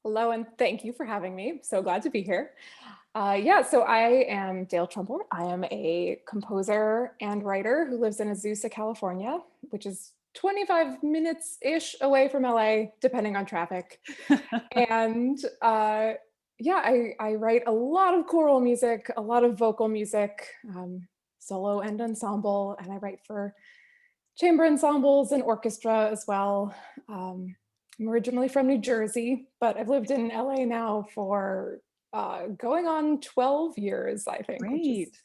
Hello, and thank you for having me. So glad to be here. Yeah, so I am Dale Trumbore. I am a composer and writer who lives in Azusa, California, which is 25 minutes-ish away from LA, depending on traffic. And yeah, I write a lot of choral music, a lot of vocal music, solo and ensemble, and I write for chamber ensembles and orchestra as well. I'm originally from New Jersey, but I've lived in LA now for going on 12 years, I think, which is Great.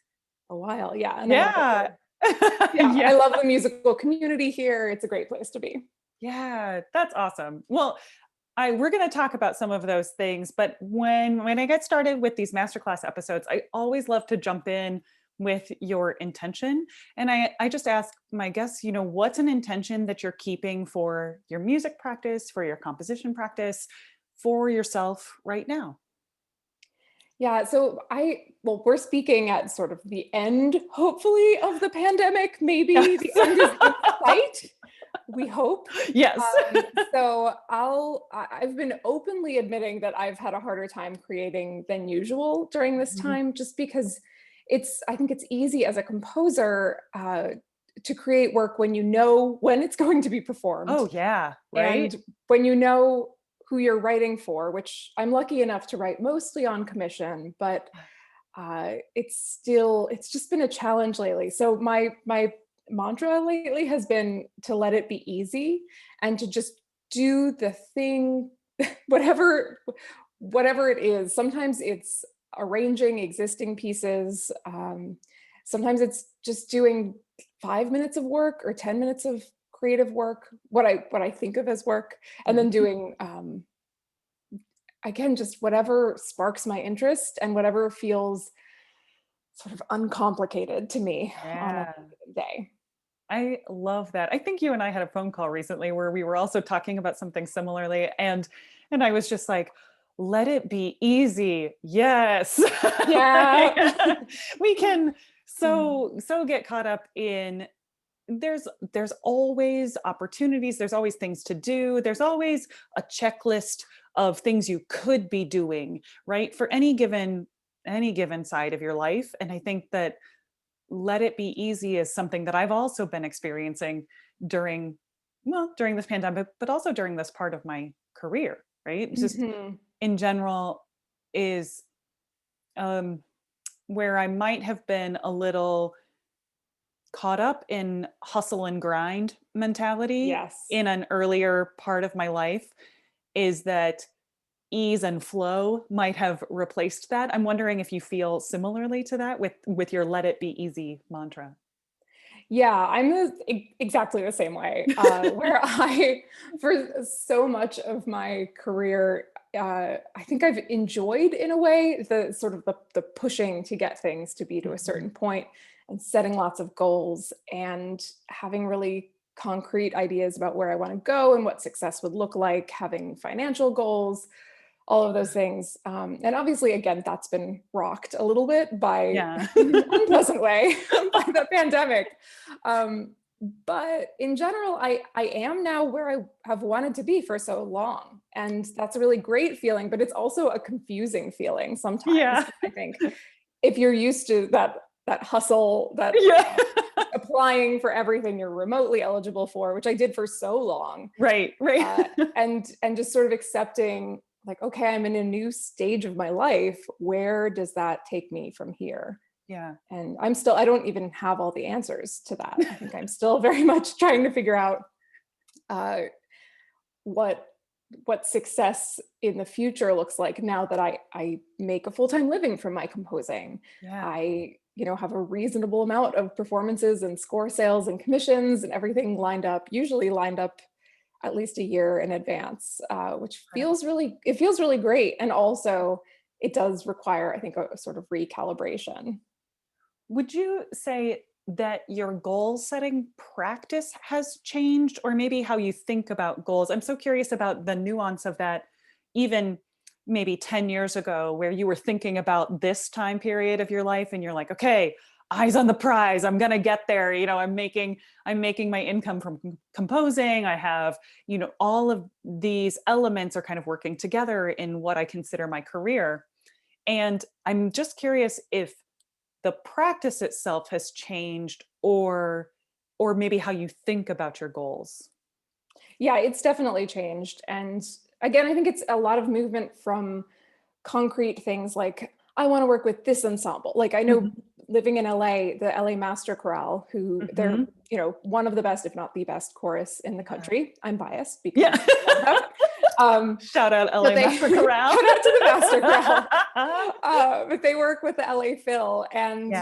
a while. Yeah, and I love it Yeah. here. Yeah, Yeah. I love the musical community here. It's a great place to be. Yeah, that's awesome. Well, we're going to talk about some of those things, but when I get started with these masterclass episodes, I always love to jump in with your intention. And I just ask my guests, what's an intention that you're keeping for your music practice, for your composition practice, for yourself right now? Yeah, so well, we're speaking at sort of the end, hopefully, of the pandemic. Maybe Yes. the end is in sight. We hope. Yes. So I've been openly admitting that I've had a harder time creating than usual during this Mhm. time, just because I think it's easy as a composer to create work when you know when it's going to be performed Oh, yeah. Right. and when you know who you're writing for, which I'm lucky enough to write mostly on commission, but it's just been a challenge lately. So my mantra lately has been to let it be easy and to just do the thing, whatever whatever it is. Sometimes it's arranging existing pieces. Sometimes it's just doing 5 minutes of work or 10 minutes of creative work, what I think of as work, and then Mhm. doing again just whatever sparks my interest and whatever feels sort of uncomplicated to me on a Yeah. given day. I love that. I think you and I had a phone call recently where we were also talking about something similarly, and I was just like, let it be easy. Yes. Yeah. Like, we can Mm. so get caught up in there's always opportunities, there's always things to do, there's always a checklist of things you could be doing, right? For any given side of your life. And I think that let it be easy is something that I've also been experiencing during, during this pandemic, but also during this part of my career, right? It's just Mhm. in general is um, where I might have been a little caught up in hustle and grind mentality Yes. in an earlier part of my life is that ease and flow might have replaced that. I'm wondering if you feel similarly to that with your let it be easy mantra. Yeah, exactly the same way, where for so much of my career, I think I've enjoyed in a way the sort of the pushing to get things to be to a Mhm. certain point and setting lots of goals and having really concrete ideas about where I want to go and what success would look like, having financial goals, all of those things. And obviously, again, that's been rocked a little bit by, Yeah. in an unpleasant way, by the pandemic. Um, but in general, I am now where I have wanted to be for so long. And that's a really great feeling, but it's also a confusing feeling sometimes. Yeah. I think if you're used to that hustle, that Yeah. applying for everything you're remotely eligible for, which I did for so long, Right, right. uh, and just sort of accepting like, okay, I'm in a new stage of my life. Where does that take me from here? Yeah. And I don't even have all the answers to that. I think I'm still very much trying to figure out uh, what success in the future looks like now that I make a full-time living from my composing. Yeah. I, have a reasonable amount of performances and score sales and commissions and everything lined up, usually lined up at least a year in advance, which Incredible. feels really great. And also it does require, I think, a sort of recalibration. Would you say that your goal setting practice has changed, or maybe how you think about goals? I'm so curious about the nuance of that, even maybe 10 years ago, where you were thinking about this time period of your life and you're like, okay, eyes on the prize. I'm going to get there. You know, I'm making my income from composing. I have, you know, all of these elements are kind of working together in what I consider my career. And I'm just curious if the practice itself has changed, or maybe how you think about your goals. Yeah, it's definitely changed. And again, I think it's a lot of movement from concrete things like, I want to work with this ensemble. Like, I know living in LA, the LA Master Chorale, who they're, you know, one of the best, if not the best chorus in the country. I'm biased because I love them. Shout out LA Master Chorale. Shout out to the Master Chorale. But they work with the LA Phil, and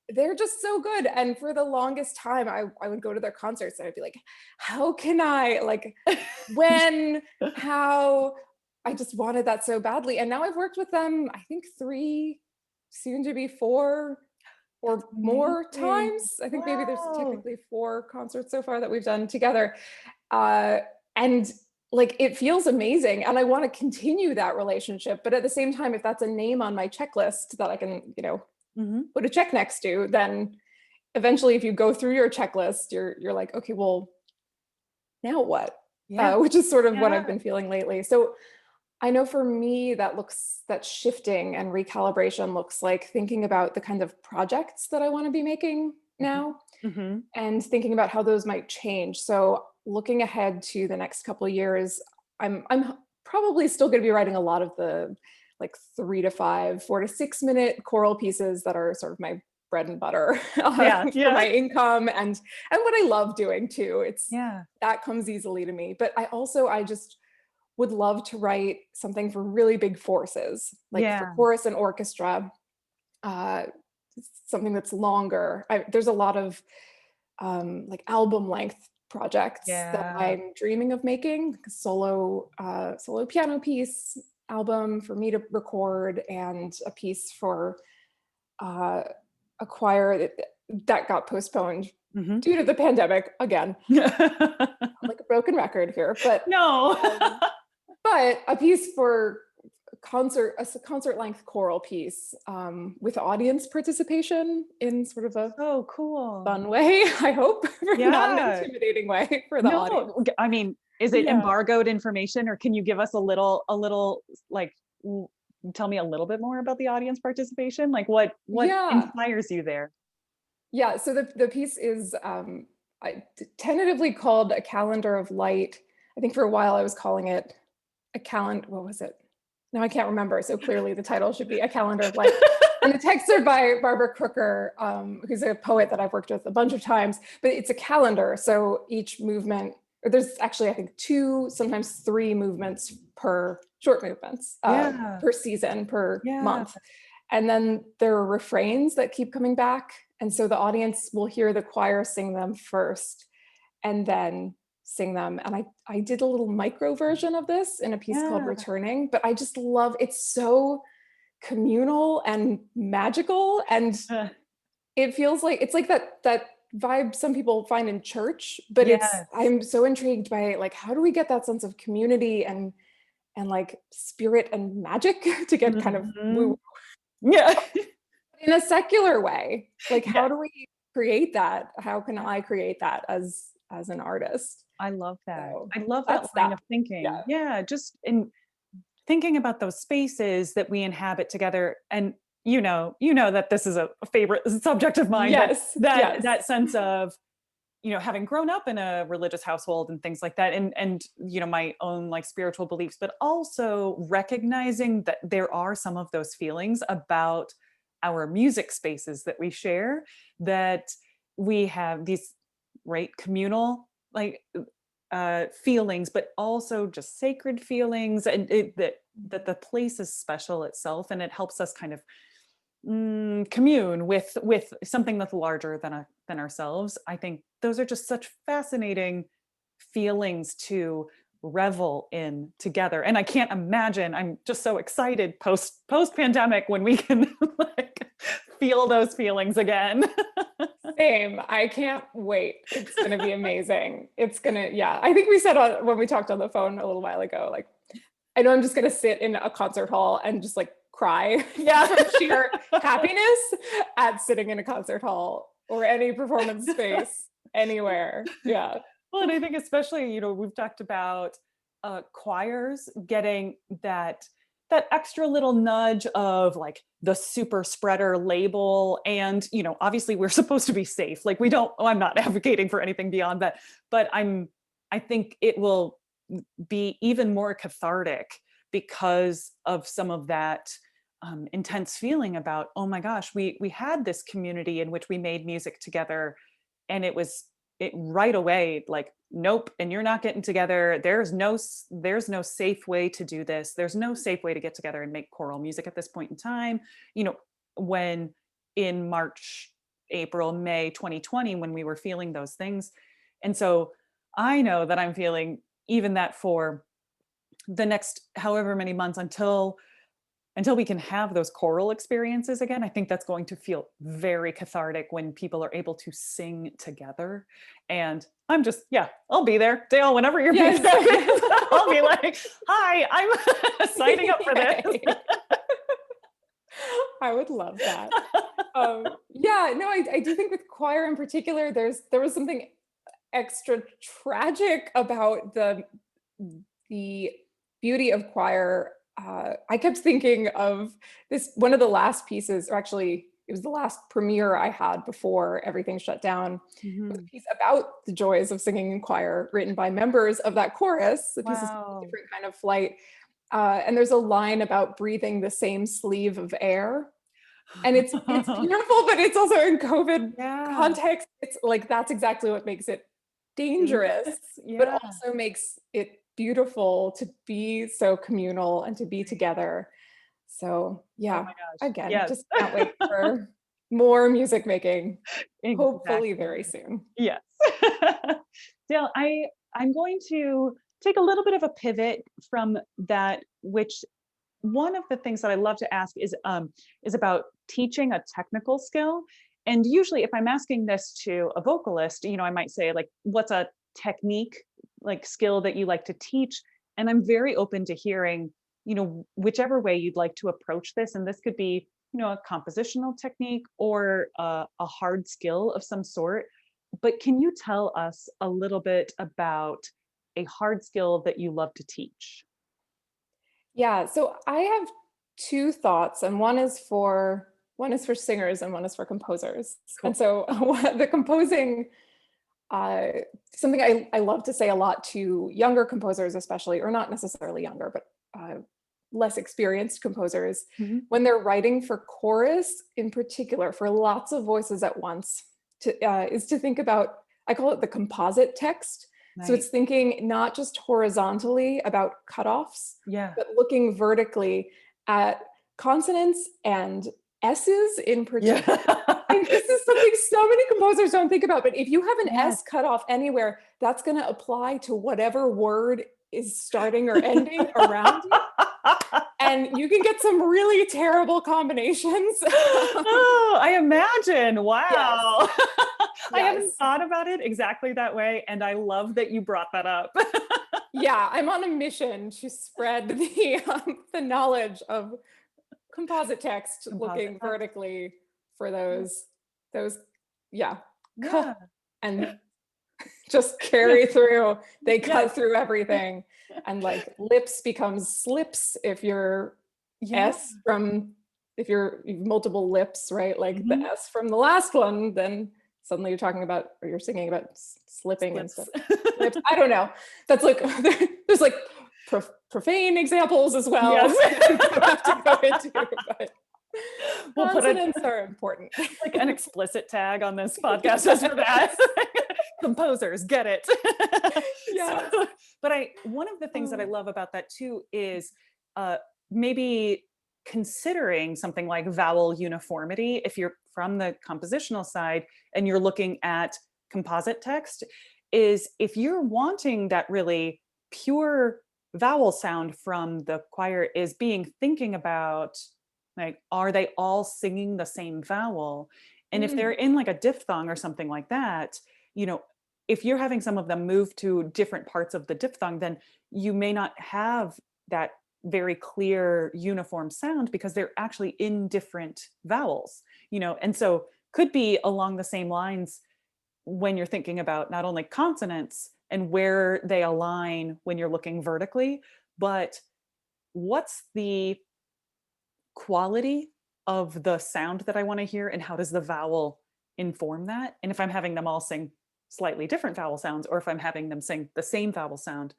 they're just so good. And for the longest time, I would go to their concerts and I'd be like, how can I, like, when, how? I just wanted that so badly. And now I've worked with them, I think 3, soon to be 4 or more times. I think maybe there's technically 4 concerts so far that we've done together. And like, it feels amazing. And I want to continue that relationship. But at the same time, if that's a name on my checklist that I can, you know, put a check next to, then eventually if you go through your checklist, you're like, okay, well, now what? Which is sort of what I've been feeling lately. So I know for me, that shifting and recalibration looks like thinking about the kind of projects that I want to be making now, and thinking about how those might change. So looking ahead to the next couple of years, I'm probably still going to be writing a lot of the like 3 to 5, 4 to 6 minute choral pieces that are sort of my bread and butter for my income and what I love doing too. It's that comes easily to me. But I just would love to write something for really big forces, like for chorus and orchestra, something that's longer. There's a lot of like album length projects that I'm dreaming of making, solo piano piece album for me to record, and a piece for a choir that got postponed due to the pandemic again. Like a broken record here, but but a piece for a concert length choral piece with audience participation in sort of a fun way, I hope, not an intimidating way for the audience. I mean, is it embargoed information, or can you give us a little like tell me a little bit more about the audience participation? Like what inspires you there? Yeah, so the piece is tentatively called A Calendar of Light. I think for a while I was calling it a calendar, what was it? Now I can't remember. So clearly the title should be A Calendar of Light. And the texts are by Barbara Crooker, who's a poet that I've worked with a bunch of times, but it's a calendar. So each movement, or there's actually, I think 2, sometimes 3 movements per short movements per season, per month. And then there are refrains that keep coming back. And so the audience will hear the choir sing them first and then sing them. And I did a little micro version of this in a piece called Returning, but I just love, it's so communal and magical. And it feels like, it's like that vibe some people find in church, but I'm so intrigued by like, how do we get that sense of community and like spirit and magic to get kind of woo in a secular way? Like, how do we create that? How can I create that as an artist? I love that. So I love that line of thinking. Just in thinking about those spaces that we inhabit together. And you know that this is a favorite subject of mine. That sense of, you know, having grown up in a religious household and things like that, and you know, my own like spiritual beliefs, but also recognizing that there are some of those feelings about our music spaces that we share, that we have these communal like feelings, but also just sacred feelings, and that the place is special itself, and it helps us kind of commune with something that's larger than ourselves. I think those are just such fascinating feelings to revel in together. And I can't imagine, I'm just so excited post pandemic when we can like feel those feelings again. Same. I can't wait. It's going to be amazing. It's going to, I think we said when we talked on the phone a little while ago, like, I know I'm just going to sit in a concert hall and just like cry from sheer happiness at sitting in a concert hall or any performance space anywhere. Yeah. Well, and I think especially, you know, we've talked about choirs getting that extra little nudge of like the super spreader label. And, you know, obviously we're supposed to be safe. Like I'm not advocating for anything beyond that, but I think it will be even more cathartic because of some of that intense feeling about, oh my gosh, we had this community in which we made music together, and it right away, like, nope, and you're not getting together. There's no safe way to do this. There's no safe way to get together and make choral music at this point in time. You know, when in March, April, May 2020, when we were feeling those things. And so I know that I'm feeling even that for the next however many months until we can have those choral experiences again. I think that's going to feel very cathartic when people are able to sing together. And I'm just, I'll be there. Dale, whenever you're Yes. I'll be like, hi, I'm signing up for this. I would love that. I do think with choir in particular, there was something extra tragic about the beauty of choir. I kept thinking of this, one of the last pieces, or actually it was the last premiere I had before everything shut down, was a piece about the joys of singing in choir, written by members of that chorus. The piece is a different kind of flight. And there's a line about breathing the same sleeve of air. And it's beautiful, but it's also in COVID context. It's like, that's exactly what makes it dangerous, but also makes it beautiful to be so communal and to be together. So again, just can't wait for more music making, hopefully very soon. Yes. Dale, I'm going to take a little bit of a pivot from that, which one of the things that I love to ask is about teaching a technical skill. And usually if I'm asking this to a vocalist, you know, I might say, like, what's a technique, like, skill that you like to teach? And I'm very open to hearing, you know, whichever way you'd like to approach this. And this could be, you know, a compositional technique or a hard skill of some sort. But can you tell us a little bit about a hard skill that you love to teach? Yeah, so I have two thoughts, and one is for singers and one is for composers. Cool. And so the composing, something I love to say a lot to younger composers, especially, or not necessarily younger, but less experienced composers, when they're writing for chorus in particular, for lots of voices at once, is to think about, I call it the composite text. Right. So it's thinking not just horizontally about cutoffs, but looking vertically at consonants and S's in particular. And this is something so many composers don't think about, but if you have an S cut off anywhere, that's going to apply to whatever word is starting or ending around you. And you can get some really terrible combinations. Oh, I imagine. Wow. Yes. I haven't thought about it exactly that way. And I love that you brought that up. Yeah, I'm on a mission to spread the knowledge of composite text, looking vertically for those, and just carry through. They cut through everything, and like lips becomes slips if you're if you're multiple lips, right? Like the S from the last one, then suddenly you're talking about, or you're singing about slipping and stuff. Lips. I don't know. That's like, there's like profane examples as well. Yes. I don't have to go into, but we'll consonants are important. Like an explicit tag on this podcast just for that. Composers, get it. Yeah. So, but one of the things that I love about that too is maybe considering something like vowel uniformity if you're from the compositional side and you're looking at composite text, is if you're wanting that really pure vowel sound from the choir, is thinking about, like, are they all singing the same vowel? And if they're in like a diphthong or something like that, you know, if you're having some of them move to different parts of the diphthong, then you may not have that very clear uniform sound because they're actually in different vowels, and so could be along the same lines when you're thinking about not only consonants and where they align when you're looking vertically, but what's the quality of the sound that I want to hear and how does the vowel inform that? And if I'm having them all sing slightly different vowel sounds, or if I'm having them sing the same vowel sound,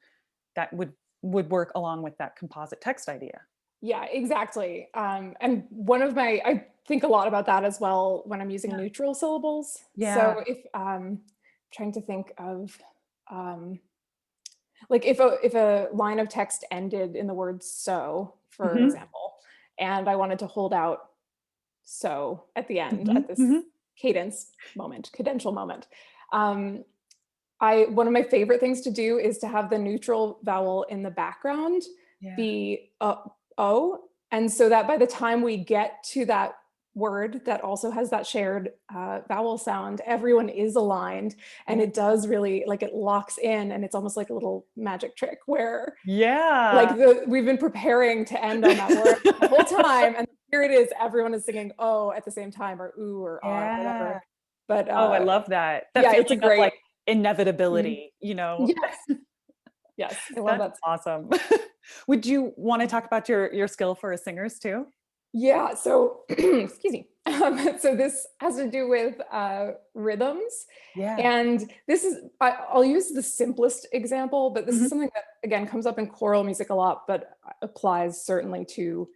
that would work along with that composite text idea. Yeah, exactly. And I think a lot about that as well when I'm using neutral syllables. Yeah. So if trying to think of like if a line of text ended in the word so, for Mhm. example, and I wanted to hold out so at the end Mhm. at this Mhm. cadential moment. One of my favorite things to do is to have the neutral vowel in the background Yeah. be O. And so that by the time we get to that word that also has that shared vowel sound, everyone is aligned, and it does really, like, it locks in, and it's almost like a little magic trick where like Yeah. we've been preparing to end on that word the whole time, and here it is, everyone is singing O at the same time, or ooh, or ah, Yeah. whatever. But Oh, I love that. That yeah, it's a feeling of great. like Mhm. inevitability, Yes. Yes, I love That's that. awesome. Would you want to talk about your skill for singers too? Yeah, so excuse me. So this has to do with rhythms. Yeah. And I'll use the simplest example, but this is Mhm. something that, again, comes up in choral music a lot, but applies certainly to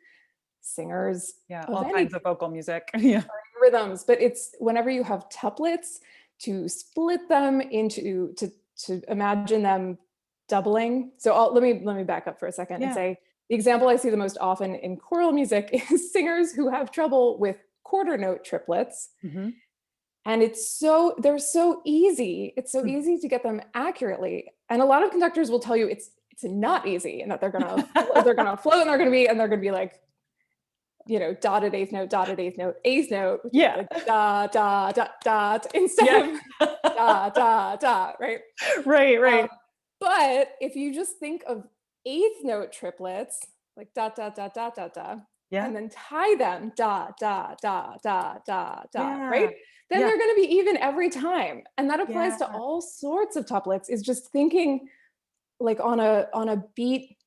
singers Yeah, of all any kinds of vocal music. Yeah. rhythms. But it's whenever you have tuplets, to split them to imagine them doubling. So let me back up for a second and Yeah. say the example I see the most often in choral music is singers who have trouble with quarter note triplets. Mhm. And they're so easy. It's so easy to get them accurately. And a lot of conductors will tell you it's not easy, and that they're gonna float, and they're gonna be like, dotted eighth note, eighth note, which is Yeah. like da da da da instead Yeah. of da da da, right? Right, Um, right. but if you just think of eighth note triplets, like da da da da da da, Yeah. and then tie them da da da da da da, right? Yeah. Then Yeah. they're going to be even every time, and that applies Yeah. to all sorts of tuplets. Is just thinking like on a beat,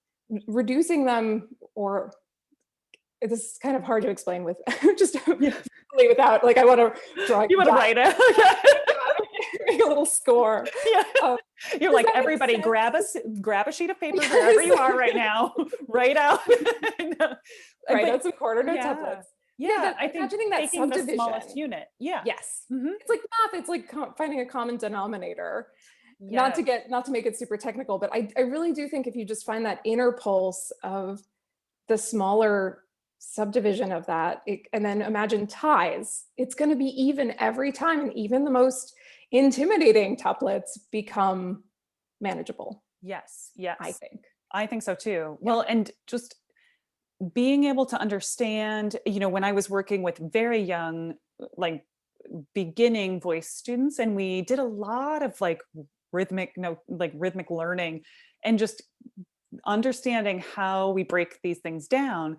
reducing them, or this is kind of hard to explain with just Yeah. without, like, I want to draw a You wanna write it. make a little score. Yeah. Um, You're does like, that make "Everybody sense? grab a sheet of paper wherever you are right Yes. now, write out." No. Write But out some quarter note yeah. tuplets. Yeah, Yeah, that I think imagining that taking the smallest subdivision. unit. Yeah. Yes. Mhm. It's like math, it's like finding a common denominator. Yes. Not to make it super technical, but I really do think if you just find that inner pulse of the smaller subdivision of that, and then imagine ties, it's going to be even every time, and even the most intimidating tuplets become manageable, Yes. I Yes. think. I think so too. Yeah. Well, and just being able to understand, when I was working with very young, like beginning voice students, and we did a lot of like rhythmic learning and just understanding how we break these things down.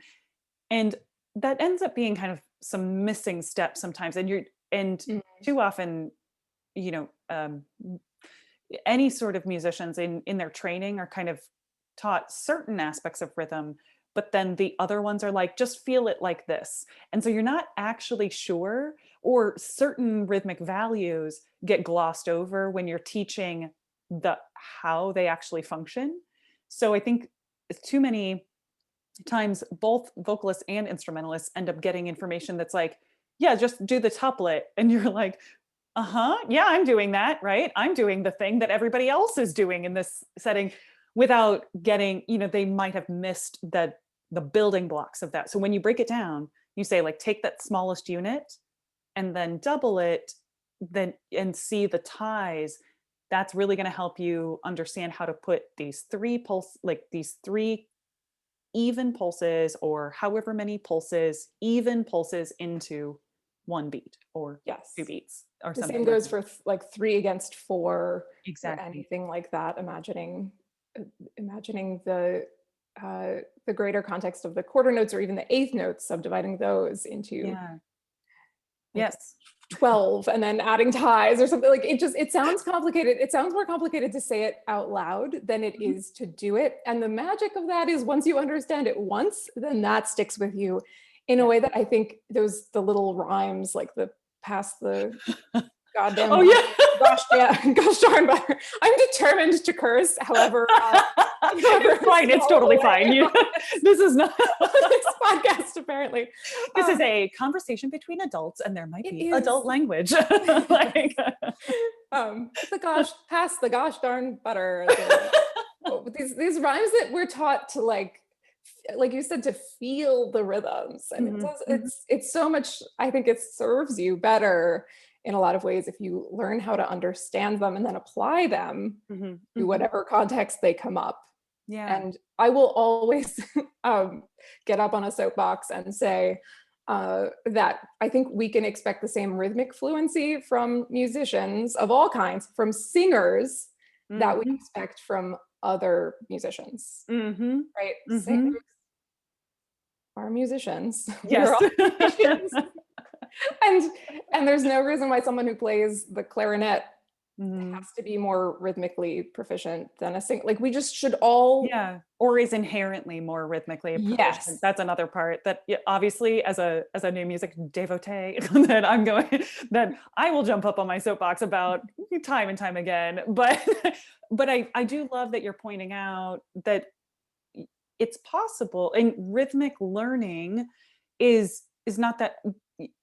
And that ends up being kind of some missing steps sometimes. And Mm. too often, you know, um, any sort of musicians in their training are kind of taught certain aspects of rhythm, but then the other ones are like, just feel it like this, and so you're not actually sure, or certain rhythmic values get glossed over when you're teaching the how they actually function. So I think too many times both vocalists and instrumentalists end up getting information that's like, yeah, just do the tuplet, and you're like, uh-huh, yeah, I'm doing that, right? I'm doing the thing that everybody else is doing in this setting, without getting, they might have missed the building blocks of that. So when you break it down, you say, like, take that smallest unit and then double it, then and see the ties. That's really going to help you understand how to put these three even pulses, or however many pulses, even pulses, into one beat or two Yes. beats or The something same like goes that. for like 3 against 4, or Exactly. anything like that. Imagining the the greater context of the quarter notes or even the eighth notes, subdividing those into yes 12 and then adding ties or something. Like it sounds complicated. It sounds more complicated to say it out loud than it is to do it. And the magic of that is once you understand it once, then that sticks with you in a way that I think the little rhymes, like the past the goddamn gosh darn butter. I'm determined to curse. However, it's fine. It's totally fine. This is not this podcast. Apparently, this is a conversation between adults, and there might be adult language. Past the gosh darn butter. These rhymes that we're taught to like you said, to feel the rhythms, and it's so much. I think it serves you better in a lot of ways if you learn how to understand them and then apply them to whatever context they come up. And I will always get up on a soapbox and say that I think we can expect the same rhythmic fluency from musicians of all kinds, from singers that we expect from other musicians, right? Singers are musicians. Yes. We're all musicians. And there's no reason why someone who plays the clarinet has to be more rhythmically proficient than a singer. Like we just should all or is inherently more rhythmically proficient. Yes. That's another part that obviously as a new music devotee that I will jump up on my soapbox about time and time again. But I do love that you're pointing out that it's possible, and rhythmic learning is not that.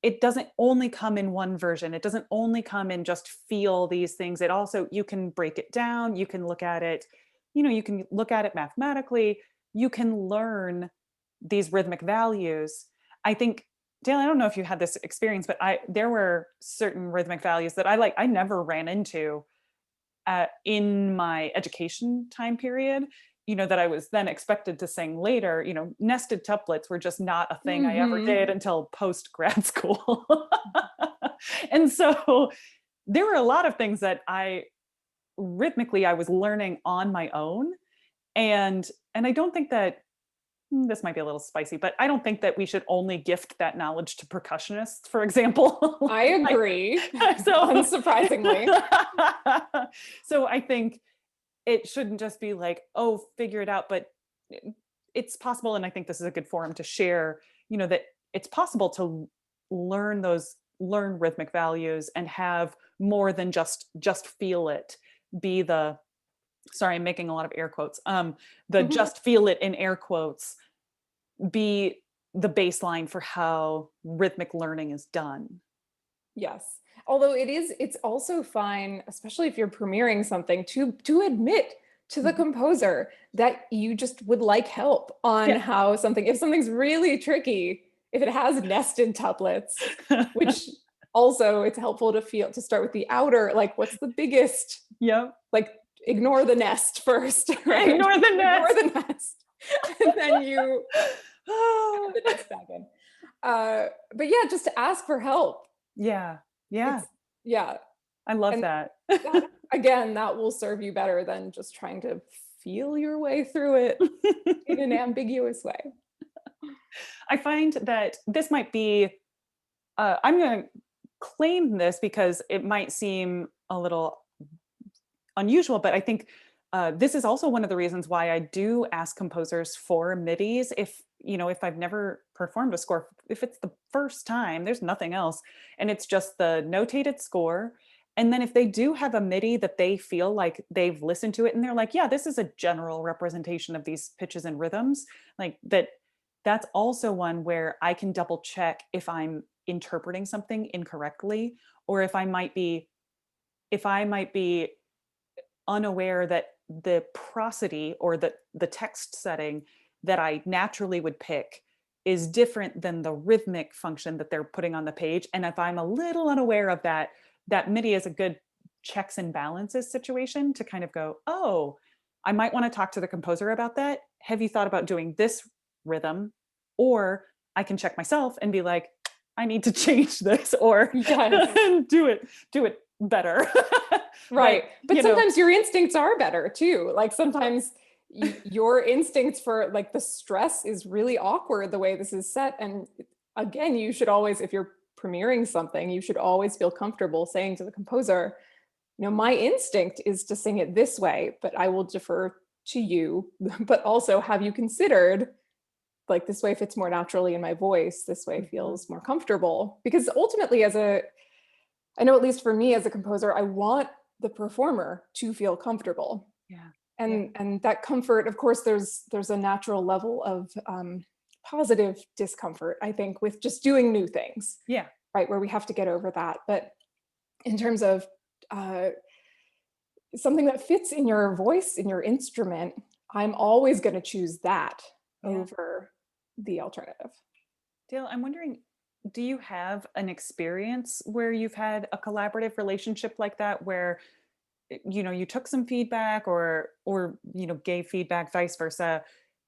It doesn't only come in one version. It doesn't only come in just feel these things. It also, you can break it down. You can look at it, you can look at it mathematically. You can learn these rhythmic values. I think, Dale, I don't know if you had this experience, but there were certain rhythmic values that I never ran into in my education time period. That I was then expected to sing later. Nested tuplets were just not a thing I ever did until post grad school. And so there were a lot of things that I was learning on my own. And I don't think that, this might be a little spicy, but I don't think that we should only gift that knowledge to percussionists, for example. I agree. Unsurprisingly. So I think it shouldn't just be like, oh, figure it out, but it's possible. And I think this is a good forum to share, that it's possible to learn rhythmic values and have more than just feel it be the, sorry, I'm making a lot of air quotes. Just feel it in air quotes be the baseline for how rhythmic learning is done. Yes. Although it's also fine, especially if you're premiering something, to admit to the composer that you just would like help on how if something's really tricky, if it has nested tuplets, which also it's helpful to start with the outer, like what's the biggest, like ignore the nest first, right? Ignore the nest. And then you put the nest back in. But yeah, just to ask for help. Yeah. I love that. Again, that will serve you better than just trying to feel your way through it in an ambiguous way. I find that this might be, I'm going to claim this because it might seem a little unusual, but I think this is also one of the reasons why I do ask composers for MIDIs. If I've never performed a score, if it's the first time, there's nothing else, and it's just the notated score. And then if they do have a MIDI that they feel like they've listened to it and they're like, yeah, this is a general representation of these pitches and rhythms, like that's also one where I can double check if I'm interpreting something incorrectly, or if I might be unaware that the prosody or the text setting that I naturally would pick is different than the rhythmic function that they're putting on the page. And if I'm a little unaware of that MIDI is a good checks and balances situation to kind of go, oh, I might want to talk to the composer about that. Have you thought about doing this rhythm? Or I can check myself and be like, I need to change this, or do it better. Right. But sometimes your instincts are better too. Like sometimes your instincts for like the stress is really awkward the way this is set. And again, you should always, if you're premiering something, you should always feel comfortable saying to the composer, you know, my instinct is to sing it this way, but I will defer to you. But also, have you considered like this way fits more naturally in my voice, this way feels more comfortable? Because ultimately, I know at least for me as a composer, I want the performer to feel comfortable. Yeah. And that comfort, of course, there's a natural level of positive discomfort, I think, with just doing new things. Yeah. Right, where we have to get over that. But in terms of something that fits in your voice, in your instrument, I'm always going to choose that over the alternative. Dale, I'm wondering, do you have an experience where you've had a collaborative relationship like that, where you took some feedback or gave feedback, vice versa,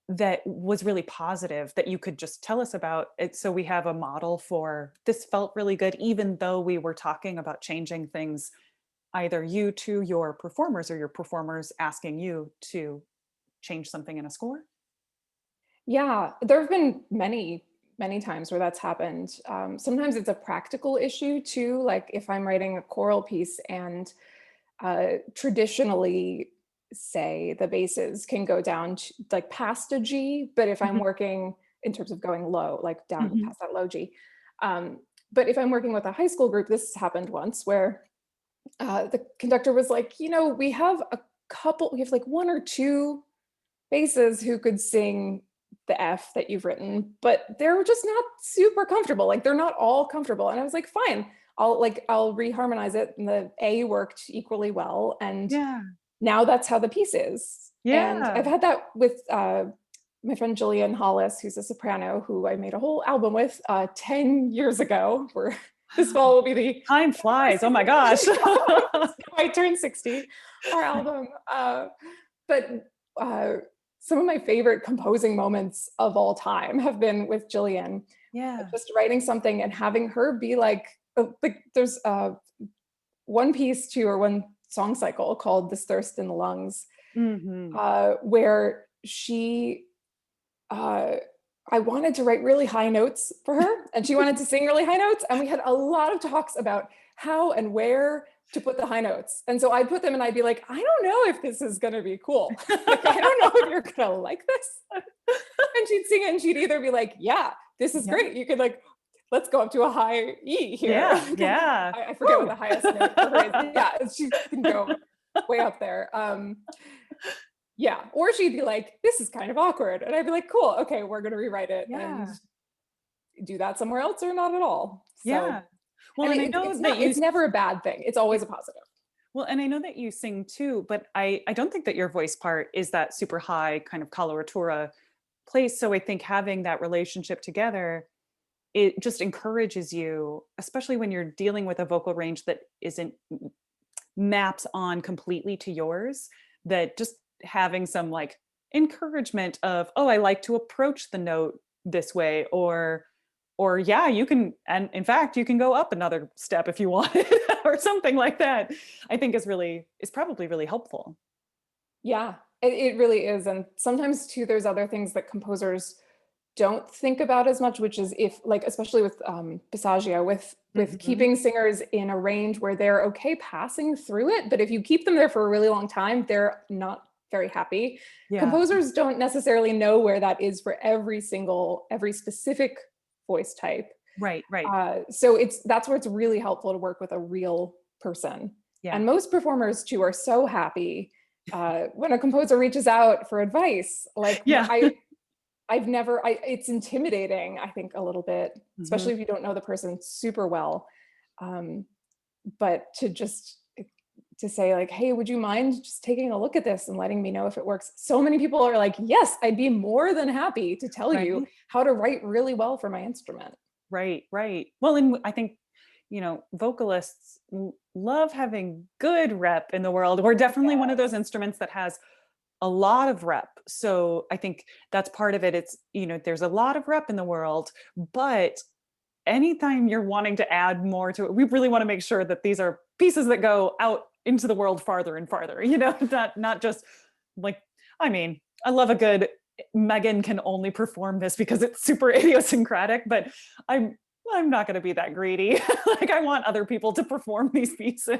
that was really positive, that you could just tell us about it, so we have a model for this felt really good, even though we were talking about changing things, either you to your performers or your performers asking you to change something in a score? Yeah, there have been many times where that's happened. Sometimes it's a practical issue too, like if I'm writing a choral piece and traditionally, say the basses can go down to, like past a G, but if I'm working in terms of going low, like down past that low G. But if I'm working with a high school group, this happened once where the conductor was like, we have like one or two basses who could sing the F that you've written, but they're just not super comfortable. Like they're not all comfortable. And I was like, fine, I'll reharmonize it. And the A worked equally well. And now that's how the piece is. And I've had that with my friend Gillian Hollis, who's a soprano who I made a whole album with 10 years ago, where this fall will be the time flies. Oh my gosh. I turned 60, our album. But some of my favorite composing moments of all time have been with Gillian. Just writing something and having her be like there's one piece to, or one song cycle called This Thirst in the Lungs, where I wanted to write really high notes for her and she wanted to sing really high notes. And we had a lot of talks about how and where to put the high notes. And so I'd put them and I'd be like, I don't know if this is going to be cool. Like, I don't know if you're going to like this. And she'd sing it and she'd either be like, yeah, this is great. You could like, let's go up to a high E here. I forget what the highest note for her is. Yeah, she can go way up there. Or she'd be like, this is kind of awkward. And I'd be like, cool, okay, we're going to rewrite it and do that somewhere else or not at all. So, well, and I know it's never a bad thing. It's always a positive. Well, and I know that you sing too, but I don't think that your voice part is that super high kind of coloratura place. So I think having that relationship together, it just encourages you, especially when you're dealing with a vocal range that isn't maps on completely to yours, that just having some like encouragement of, oh, I like to approach the note this way, or you can, and in fact, you can go up another step if you want or something like that, I think is probably really helpful. Yeah, it really is. And sometimes too, there's other things that composers don't think about as much, which is if like, especially with Passagia, with keeping singers in a range where they're okay passing through it, but if you keep them there for a really long time, they're not very happy. Composers don't necessarily know where that is for every specific voice type. Right. So that's where it's really helpful to work with a real person. And most performers too are so happy when a composer reaches out for advice. Like it's intimidating, I think, a little bit, especially if you don't know the person super well. But to say like, hey, would you mind just taking a look at this and letting me know if it works? So many people are like, yes, I'd be more than happy to tell you how to write really well for my instrument. Right. Well, and I think, vocalists love having good rep in the world. We're definitely one of those instruments that has a lot of rep. So I think that's part of it. It's, there's a lot of rep in the world, but anytime you're wanting to add more to it, we really want to make sure that these are pieces that go out into the world farther and farther, not just like, I love a good Megan can only perform this because it's super idiosyncratic, but I'm not going to be that greedy. Like I want other people to perform these pieces.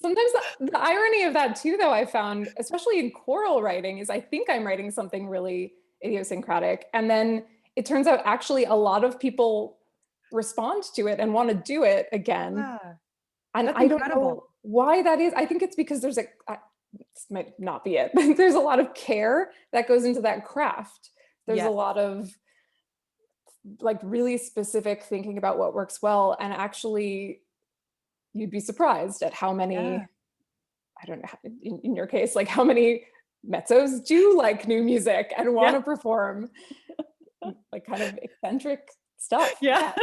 Sometimes the irony of that too, though, I found, especially in choral writing, is I think I'm writing something really idiosyncratic. And then it turns out actually a lot of people respond to it and want to do it again. Yeah, And that's I don't know incredible. why that is. I think it's because there's this might not be it, but there's a lot of care that goes into that craft. There's a Yes. lot of like really specific thinking about what works well. And actually, you'd be surprised at how many, Yeah. I don't know, in your case, like how many mezzos do like new music and want to Yeah. perform like kind of eccentric stuff. Yeah.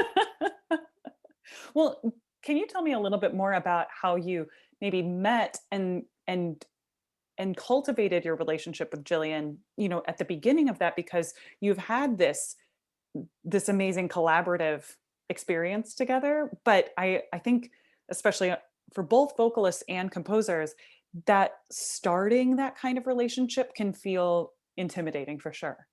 Well, can you tell me a little bit more about how you maybe met and cultivated your relationship with Gillian, you know, at the beginning of that, because you've had this amazing collaborative experience together. But I think especially for both vocalists and composers, that starting that kind of relationship can feel intimidating for sure.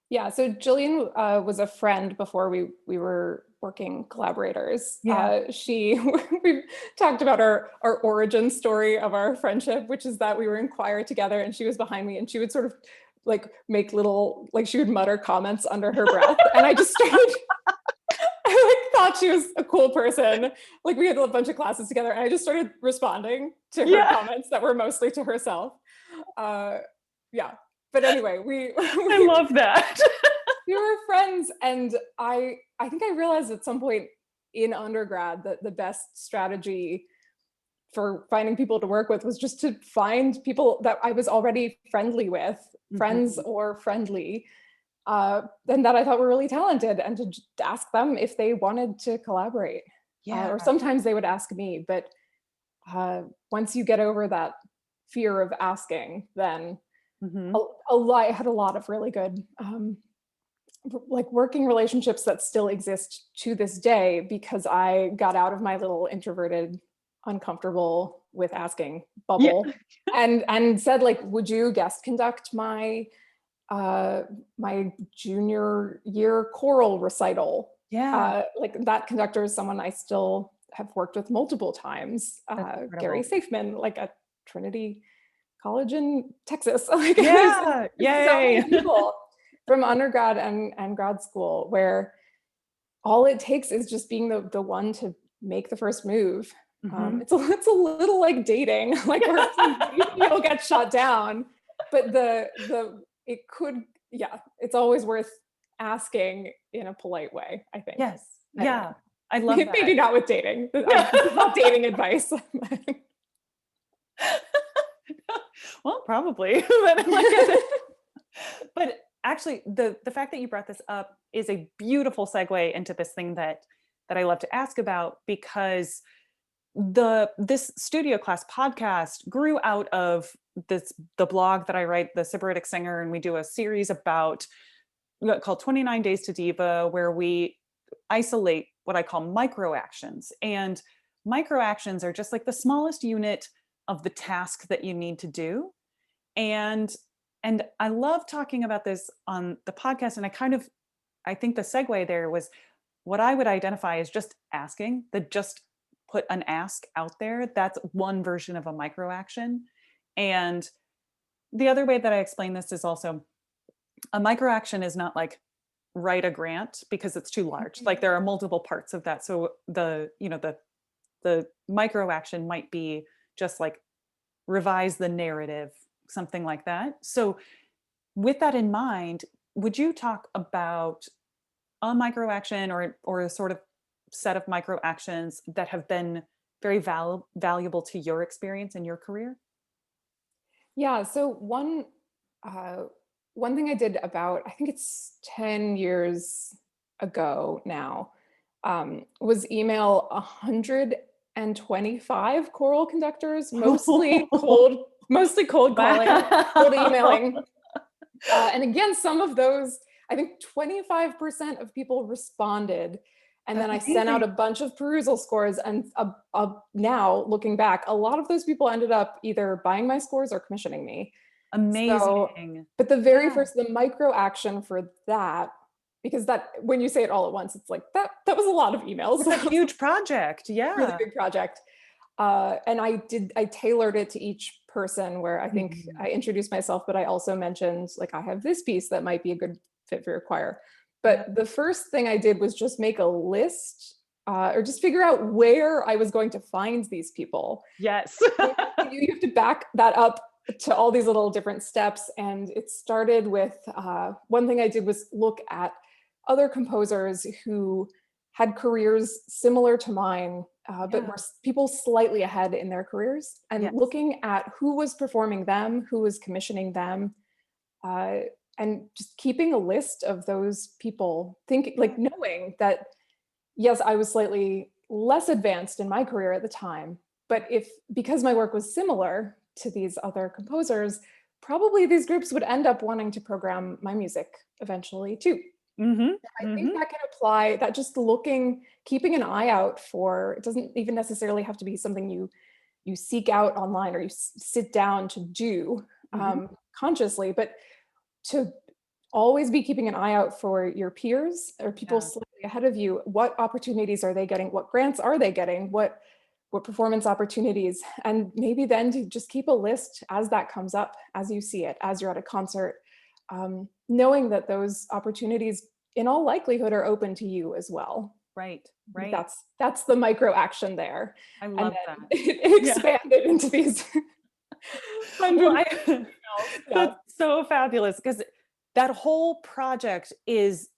Yeah, so Gillian was a friend before we were working collaborators. Yeah. She we've talked about our origin story of our friendship, which is that we were in choir together, and she was behind me, and she would sort of like make little like she would mutter comments under her breath, and I just started. I like thought she was a cool person. Like we had a bunch of classes together, and I just started responding to her Yeah. comments that were mostly to herself. Yeah, but anyway, I love that. we were friends, and I think I realized at some point in undergrad that the best strategy for finding people to work with was just to find people that I was already friendly with, friends Mhm. or friendly, and that I thought were really talented, and to just ask them if they wanted to collaborate. Yeah. Or sometimes they would ask me, but once you get over that fear of asking, then Mhm. I had a lot of really good like working relationships that still exist to this day because I got out of my little introverted, uncomfortable with asking Yeah. bubble and said like, would you guest conduct my junior year choral recital? Yeah. Like that conductor is someone I still have worked with multiple times. That's Gary incredible. Safeman, like at Trinity College in Texas. Like Yeah. there's so Yay. many people from undergrad and grad school where all it takes is just being the one to make the first move. Mhm. It's a little like dating, like where you'll get shot down, but it could, yeah, it's always worth asking in a polite way, I think. Yes. Anyway, Yeah. I love maybe that. not with dating. Yeah. This is not dating advice. Well, probably. But like, but actually the fact that you brought this up is a beautiful segue into this thing that I love to ask about, because this studio class podcast grew out of the blog that I write, the Sybaritic Singer, and we do a series about called 29 Days to Diva, where we isolate what I call micro actions. And micro actions are just like the smallest unit of the task that you need to do. And I love talking about this on the podcast. And I think the segue there was what I would identify as just asking, that just put an ask out there. That's one version of a micro action. And the other way that I explain this is also a micro action is not like write a grant because it's too large. Like there are multiple parts of that. So the micro action might be just like revise the narrative, something like that. So with that in mind, would you talk about a micro action or a sort of set of micro actions that have been very valuable to your experience in your career? Yeah, so one thing I did about, I think it's 10 years ago now, was email 125 choral conductors, mostly cold calling, cold Wow. emailing. And again, some of those, I think 25% of people responded. And then That's I sent out a amazing. bunch of perusal scores. And now looking back, a lot of those people ended up either buying my scores or commissioning me. So, Amazing. but the very Yeah. first, the micro action for that, because that, when you say it all at once, it's like that was a lot of emails. It's a huge project. Really Yeah. big project. And I tailored it to each person, where I think Mhm. I introduced myself, but I also mentioned, like, I have this piece that might be a good fit for your choir. But Yep. the first thing I did was just make a list, or just figure out where I was going to find these people. Yes. You have to back that up to all these little different steps. And it started with, one thing I did was look at other composers who had careers similar to mine, but Yeah. were people slightly ahead in their careers, and Yes. looking at who was performing them, who was commissioning them, uh, and just keeping a list of those people, thinking, like, knowing that, yes, I was slightly less advanced in my career at the time, but because my work was similar to these other composers, probably these groups would end up wanting to program my music eventually too. Mhm. I think Mhm. that can apply, that just keeping an eye out for, it doesn't even necessarily have to be something you seek out online or you sit down to do, Mhm. consciously, but to always be keeping an eye out for your peers or people Yeah. slightly ahead of you. What opportunities are they getting? What grants are they getting? What performance opportunities? And maybe then to just keep a list as that comes up, as you see it, as you're at a concert, knowing that those opportunities in all likelihood are open to you as well. Right. I think Right. that's the micro action there. I And love then that. it Yeah. expanded into these Well, 100 I emails. Yeah. that's so fabulous because that whole project is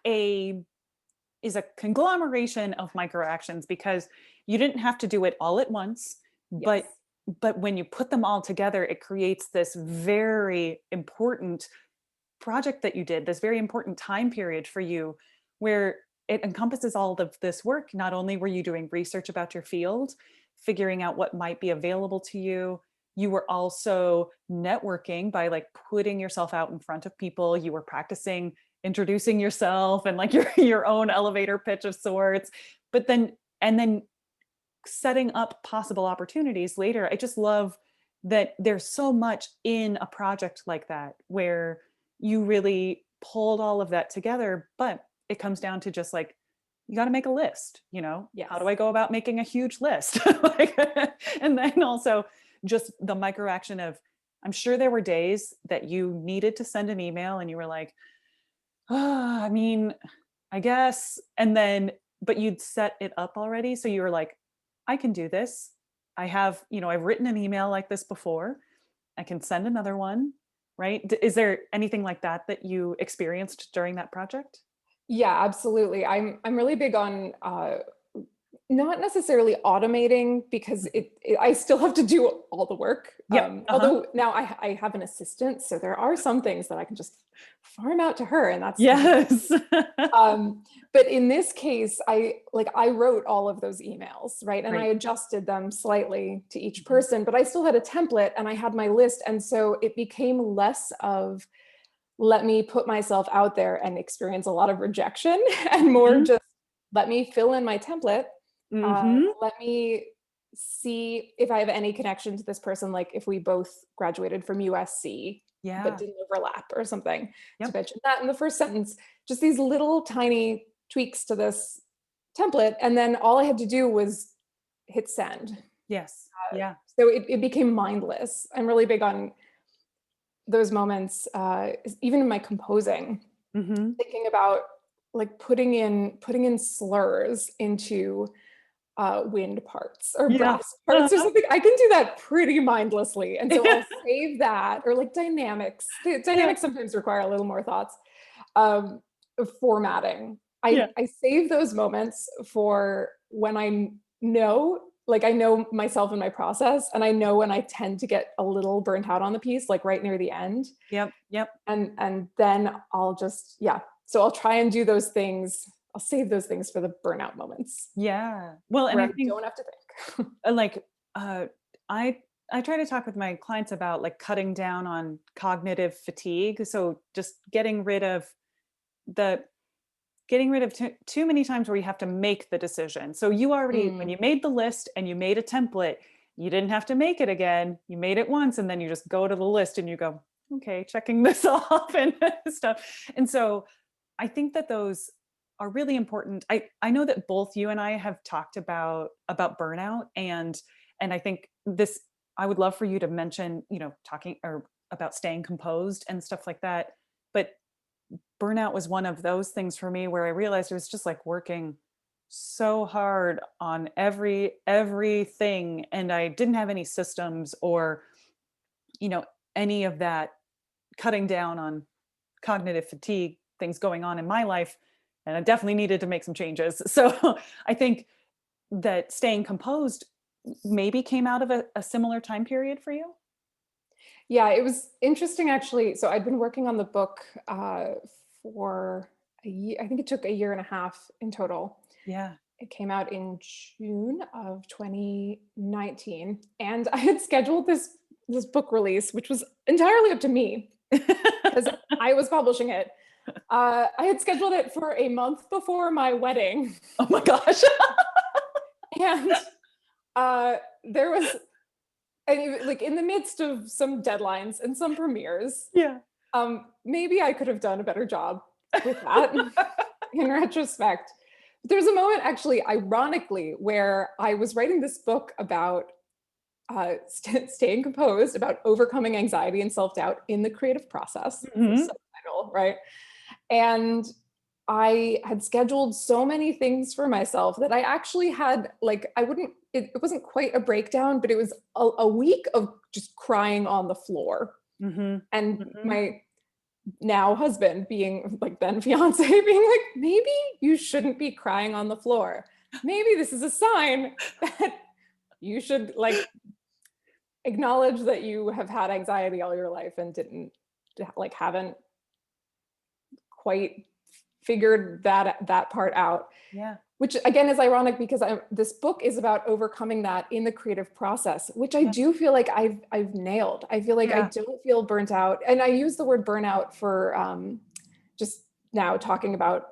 a is a conglomeration of micro actions because you didn't have to do it all at once, Yes. but when you put them all together, it creates this very important project that you did, this very important time period for you where it encompasses all of this work. Not only were you doing research about your field, figuring out what might be available to you, you were also networking by like putting yourself out in front of people. You were practicing introducing yourself and like your own elevator pitch of sorts. But then and then setting up possible opportunities later. I just love that there's so much in a project like that where you really pulled all of that together, but it comes down to just like you got to make a list, how do Yes. I go about making a huge list? Like, and then also just the micro action of I'm sure there were days that you needed to send an email and you were like, oh, I mean, I guess. And then, but you'd set it up already. So you were like, I can do this. I've written an email like this before. I can send another one. Right. Is there anything like that that you experienced during that project? Yeah, absolutely. I'm really big on, not necessarily automating, because Mhm. I still have to do all the work. Yep. Uh-huh. Although now I have an assistant, so there are some things that I can just farm out to her, and that's great. Yes. But in this case, I wrote all of those emails, right? And I Great. adjusted them slightly to each Mhm. person, but I still had a template and I had my list. And so it became less of, let me put myself out there and experience a lot of rejection, and more Mhm. just, let me fill in my template. Mhm. Let me see if I have any connection to this person, like if we both graduated from USC but Yeah. didn't overlap or something, to Yep. mention that in the first sentence. Just these little tiny tweaks to this template, and then all I had to do was hit send. Yes. Yeah. So it became mindless. I'm really big on those moments, even in my composing, Mhm. thinking about, like, putting in slurs into wind parts or Yeah. brass parts or Uh-huh. something. I can do that pretty mindlessly. And so I'll save that, or like dynamics. The Yeah. dynamics sometimes require a little more thoughts. Um, Formatting. Yeah. I save those moments for when I know myself and my process, and I know when I tend to get a little burnt out on the piece, like right near the end. Yep. Yep. And then I'll just, yeah. So I'll try and do those things. I'll save those things for the burnout moments Yeah. Well, and where I I think don't have to think. like I I try to talk with my clients about like cutting down on cognitive fatigue. So just the getting rid of too many times where you have to make the decision. So you already when Mm, you made the list and you made a template, you didn't have to make it again. You made it once, and then you just go to the list and you go, okay, checking this off and stuff. And so I think that those are really important. I know that both you and I have talked about burnout, and I think this, I would love for you to mention, talking or about staying composed and stuff like that. But burnout was one of those things for me where I realized it was just like working so hard on everything, and I didn't have any systems or any of that cutting down on cognitive fatigue things going on in my life, and I definitely needed to make some changes. So I think that staying composed maybe came out of a similar time period for you. Yeah, it was interesting actually. So I'd been working on the book for a year. I think it took a year and a half in total. Yeah. It came out in June of 2019, and I had scheduled this book release, which was entirely up to me because I was publishing it. I had scheduled it for a month before my wedding. Oh my gosh. And there was, like in the midst of some deadlines and some premieres. Yeah. Maybe I could have done a better job with that in retrospect. There was a moment, actually, ironically, where I was writing this book about staying composed, about overcoming anxiety and self-doubt in the creative process. Mm-hmm. Subtitle, right? And I had scheduled so many things for myself that I actually had, like, it wasn't quite a breakdown, but it was a week of just crying on the floor. Mm-hmm. And Mm-hmm. my now husband, being like then fiance, being like, maybe you shouldn't be crying on the floor. Maybe this is a sign that you should like acknowledge that you have had anxiety all your life and haven't quite figured that part out. Yeah. Which again is ironic because this book is about overcoming that in the creative process, which I do feel like I've nailed. I feel like I don't feel burnt out. And I use the word burnout for just now talking about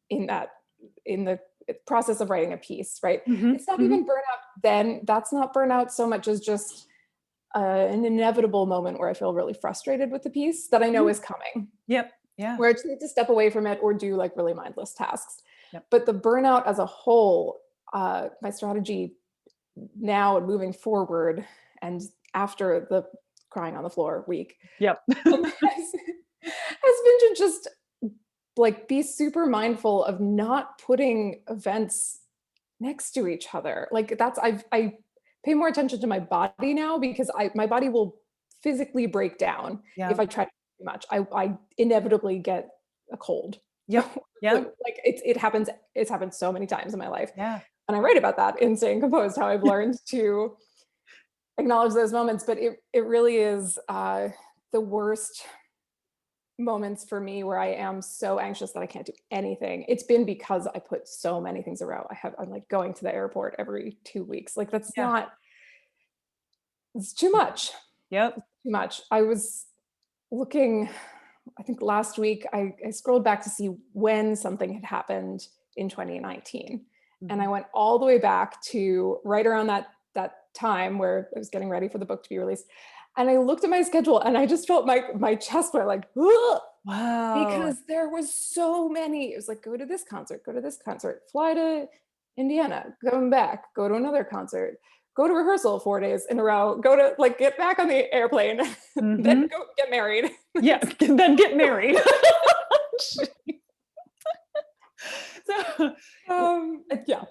in the process of writing a piece, right? Mm-hmm. It's not even burnout then. That's not burnout so much as just an inevitable moment where I feel really frustrated with the piece that I know is coming. Yep. Yeah. Where I just need to step away from it or do like really mindless tasks. Yep. But the burnout as a whole, my strategy now and moving forward and after the crying on the floor week Yep. has been to just like be super mindful of not putting events next to each other. Like I pay more attention to my body now because my body will physically break down if I try to do too much. I inevitably get a cold. Yep. Yeah. Like it's happened so many times in my life. Yeah. And I write about that in Staying Composed, how I've learned to acknowledge those moments. But it really is the worst moments for me where I am so anxious that I can't do anything. It's been because I put so many things around. I'm like going to the airport every 2 weeks. Like it's too much. Yep. Too much. I was looking, I think last week, I scrolled back to see when something had happened in 2019. And I went all the way back to right around that time where I was getting ready for the book to be released. And I looked at my schedule and I just felt my chest went like, ugh! Wow. Because there was so many. It was like, go to this concert, fly to Indiana, come back, go to another concert, go to rehearsal 4 days in a row, go to like get back on the airplane, then go get married. Yeah, then get married. So yeah,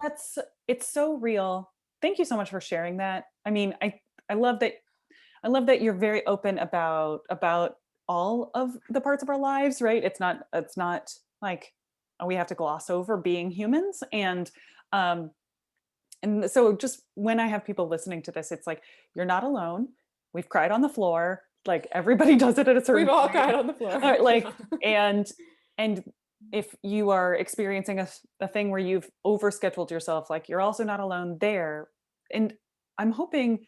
it's so real. Thank you so much for sharing that. I mean, I love that you're very open about all of the parts of our lives, right? It's not like we have to gloss over being humans. And so just when I have people listening to this, it's like, you're not alone. We've cried on the floor. Like everybody does it at a certain we've all point. cried on the floor. Like, and if you are experiencing a thing where you've overscheduled yourself, like you're also not alone there. And I'm hoping,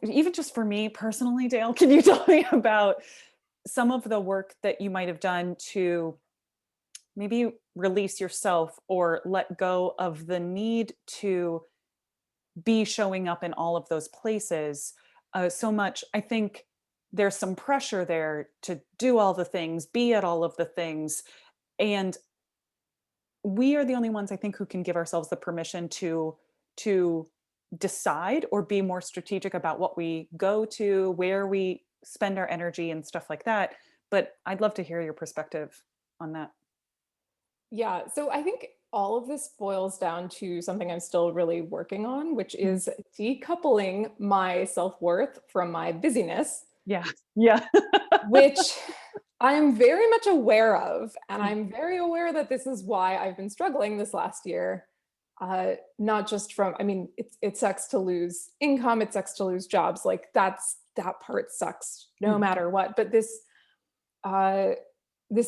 even just for me personally, Dale, can you tell me about some of the work that you might have done to maybe release yourself or let go of the need to be showing up in all of those places so much. I think there's some pressure there to do all the things, be at all of the things. And we are the only ones, I think, who can give ourselves the permission to decide or be more strategic about what we go to, where we spend our energy and stuff like that. But I'd love to hear your perspective on that. Yeah, so I think all of this boils down to something I'm still really working on, which Mm. is decoupling my self-worth from my busyness, Yeah. Yeah. which I'm very much aware of. And I'm very aware that this is why I've been struggling this last year. Not just from, I mean, it sucks to lose income, it sucks to lose jobs. Like that part sucks no Mhm. matter what. But this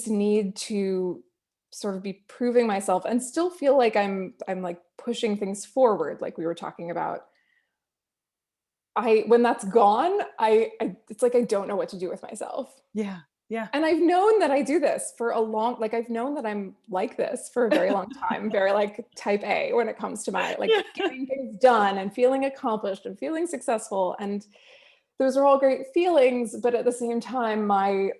need to sort of be proving myself and still feel like I'm like pushing things forward, like we were talking about. When that's gone, it's like I don't know what to do with myself. Yeah. Yeah. And I've known that I do this for a long, like I've known that I'm like this for a very long time, very like type A when it comes to my like Yeah. getting things done and feeling accomplished and feeling successful. And those are all great feelings, but at the same time, I'm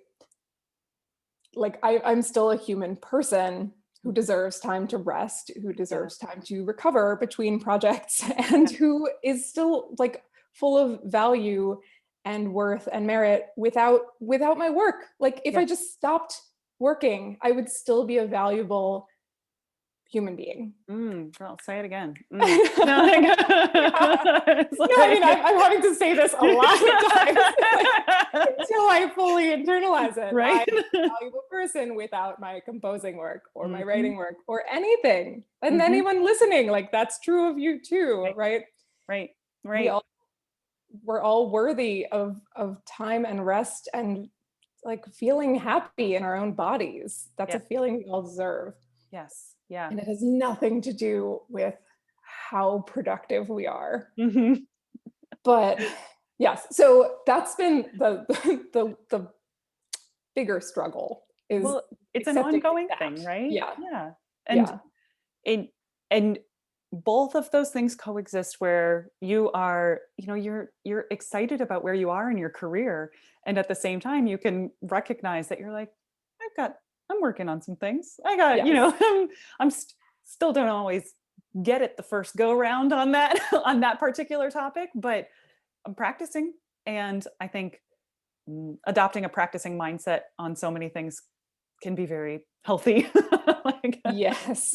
still a human person who deserves time to rest, who deserves time to recover between projects, and who is still like full of value and worth and merit without my work. Like if I just stopped working, I would still be a valuable human being. Girl, say it again. Yeah. I mean, I'm having to say this a lot of times until I fully internalize it. Right. I'm a valuable person without my composing work or my writing work or anything. And anyone listening, like that's true of you too, right? Right. Right. We're all worthy of time and rest and like feeling happy in our own bodies. That's a feeling we all deserve. Yes. Yeah. And it has nothing to do with how productive we are. But yes, so that's been the bigger struggle is Well, it's an accepting ongoing that. thing, right? Yeah. Yeah. Yeah. And both of those things coexist where you are, you're excited about where you are in your career. And at the same time, you can recognize that you're like, I'm working on some things. Yes. Still don't always get it the first go round on that, on that particular topic, but I'm practicing. And I think adopting a practicing mindset on so many things can be very healthy. Yes.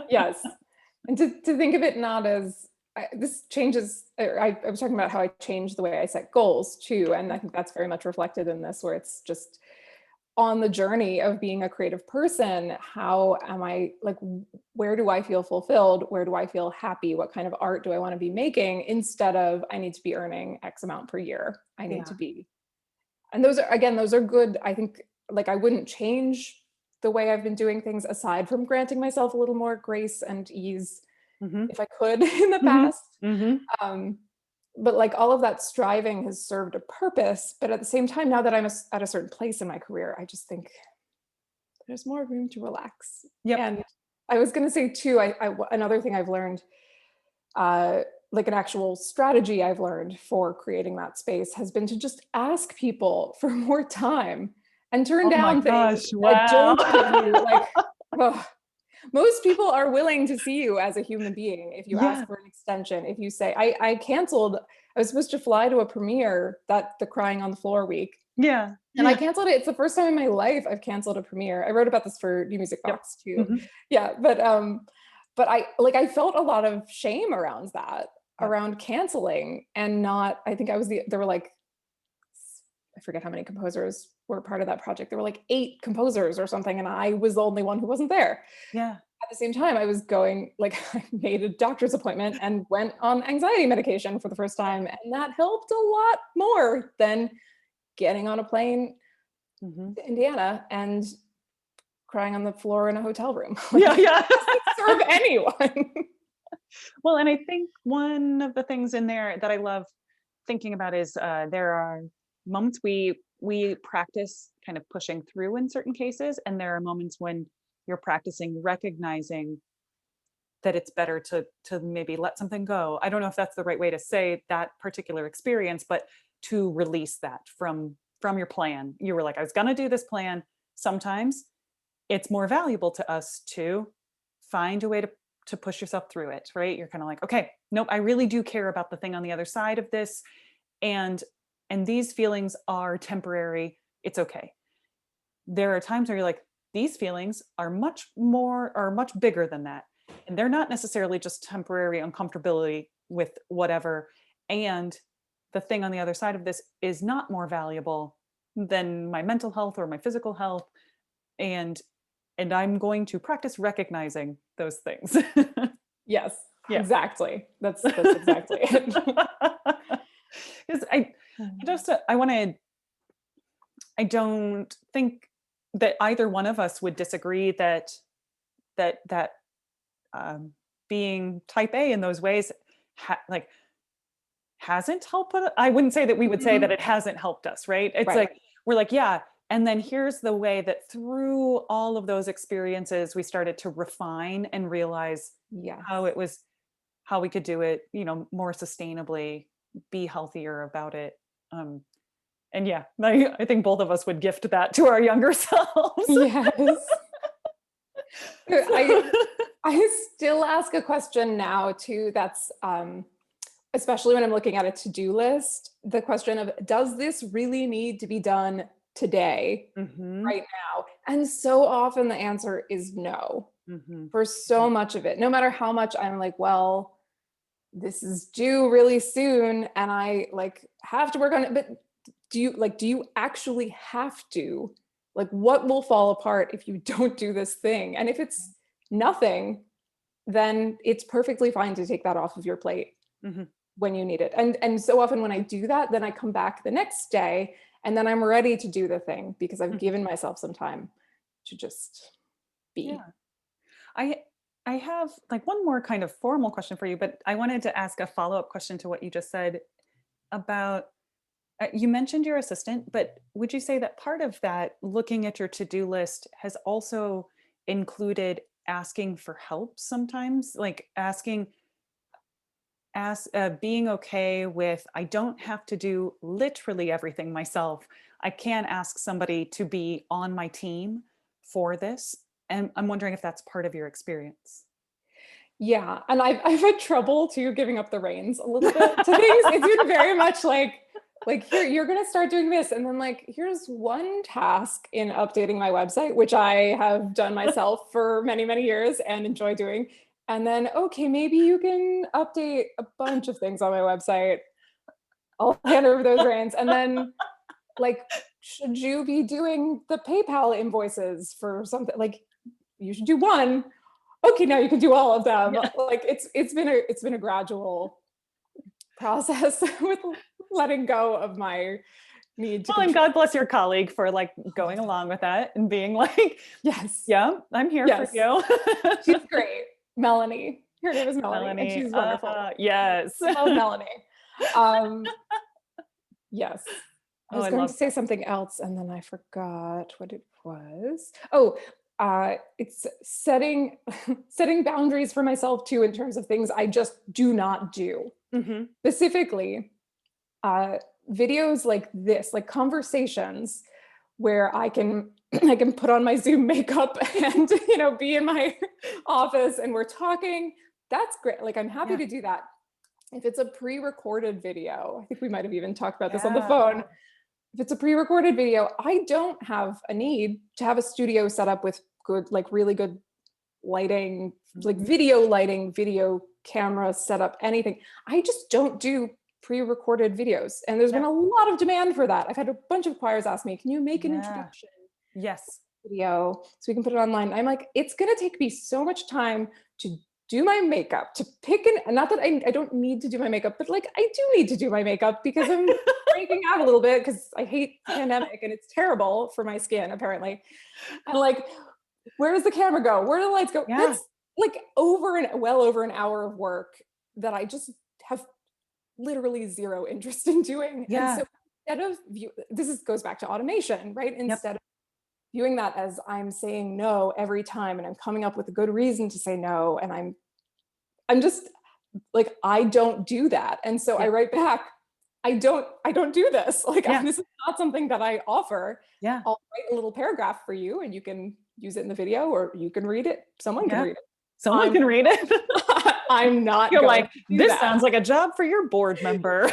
Yes. And to think of it not as this changes, I was talking about how I changed the way I set goals too. And I think that's very much reflected in this, where it's just on the journey of being a creative person, how am I like, where do I feel fulfilled? Where do I feel happy? What kind of art do I want to be making, instead of I need to be earning X amount per year. I need to be. And those are good. I think like I wouldn't change the way I've been doing things aside from granting myself a little more grace and ease if I could in the past. But like all of that striving has served a purpose. But at the same time, now that I'm at a certain place in my career, I just think there's more room to relax. Yep. And I was going to say too, another thing I've learned, like an actual strategy I've learned for creating that space, has been to just ask people for more time and turn down things that don't give you like, most people are willing to see you as a human being if you ask for an extension. If you say, I canceled, I was supposed to fly to a premiere, the Crying on the Floor week. And I canceled it. It's the first time in my life I've canceled a premiere. I wrote about this for New Music Box too. Yeah, but I felt a lot of shame around that, around canceling and not. I think there were like, I forget how many composers were part of that project. There were like 8 composers or something, and I was the only one who wasn't there. At the same time, I was going, like, I made a doctor's appointment and went on anxiety medication for the first time, and that helped a lot more than getting on a plane to Indiana and crying on the floor in a hotel room. Serve anyone. Well, and I think one of the things in there that I love thinking about is there are moments we practice kind of pushing through in certain cases, and there are moments when you're practicing recognizing that it's better to maybe let something go. I don't know if that's the right way to say that particular experience, but to release that from your plan. You were like, I was going to do this plan. Sometimes it's more valuable to us to find a way to push yourself through it, right? You're kind of like, okay, nope, I really do care about the thing on the other side of this. And these feelings are temporary. It's okay. There are times where you're like, these feelings are much bigger than that. And they're not necessarily just temporary uncomfortability with whatever. And the thing on the other side of this is not more valuable than my mental health or my physical health. And I'm going to practice recognizing those things. Yes, Yeah. exactly. That's exactly it. Because I don't think that either one of us would disagree that being type A in those ways hasn't helped. I wouldn't say that we would say that it hasn't helped us, right? It's Right. like, we're like, yeah. And then here's the way that through all of those experiences, we started to refine and realize Yeah. how we could do it, more sustainably, be healthier about it. And yeah, I think both of us would gift that to our younger selves. Yes. I still ask a question now too. That's especially when I'm looking at a to-do list, the question of, does this really need to be done today, right now? And so often the answer is no, for so much of it. No matter how much I'm like, well, this is due really soon and I have to work on it. But do you actually have to? Like, what will fall apart if you don't do this thing? And if it's nothing, then it's perfectly fine to take that off of your plate when you need it. And so often when I do that, then I come back the next day and then I'm ready to do the thing because I've given myself some time to just be. Yeah. I have one more kind of formal question for you, but I wanted to ask a follow-up question to what you just said about, you mentioned your assistant, but would you say that part of that, looking at your to-do list, has also included asking for help sometimes? Like being okay with, I don't have to do literally everything myself. I can ask somebody to be on my team for this. And I'm wondering if that's part of your experience. Yeah, and I've had trouble too giving up the reins a little bit to things. It's been very much like here, you're gonna start doing this, and then here's one task in updating my website, which I have done myself for many, many years and enjoy doing. And then, okay, maybe you can update a bunch of things on my website. I'll hand over those reins. And then should you be doing the PayPal invoices for something? You should do one. Okay, now you can do all of them. Yeah. It's been a gradual process with letting go of my need to. Well, and God bless your colleague for going along with that and being like, yes, yeah, I'm here for you. She's great. Melanie. Her name is Melanie. And she's wonderful. Yes. I love Melanie. Yes. I was going to say something else and then I forgot what it was. Oh, it's setting boundaries for myself too in terms of things I just do not do. Specifically, videos like this, conversations where I can put on my Zoom makeup and be in my office and we're talking. That's great. I'm happy to do that. If it's a pre-recorded video, I think we might have even talked about this on the phone. If it's a pre-recorded video, I don't have a need to have a studio set up with good, really good lighting, video lighting, video camera setup, anything. I just don't do pre-recorded videos. And there's been a lot of demand for that. I've had a bunch of choirs ask me, can you make an introduction? Yes. Video so we can put it online. I'm like, it's going to take me so much time to do my makeup, to pick not that I don't need to do my makeup, but I do need to do my makeup because I'm breaking out a little bit because I hate the pandemic and it's terrible for my skin apparently. And where does the camera go? Where do the lights go? Yeah. That's well over an hour of work that I just have literally zero interest in doing. Yeah. And so instead of goes back to automation, right? Instead of viewing that as I'm saying no every time and I'm coming up with a good reason to say no and I'm I'm just like, I don't do that. And so I write back, I don't do this. Like, this is not something that I offer. Yeah. I'll write a little paragraph for you and you can use it in the video, or you can read it. Someone can read it. Someone can read it. I'm not You're going like, to do this that. sounds like a job for your board member.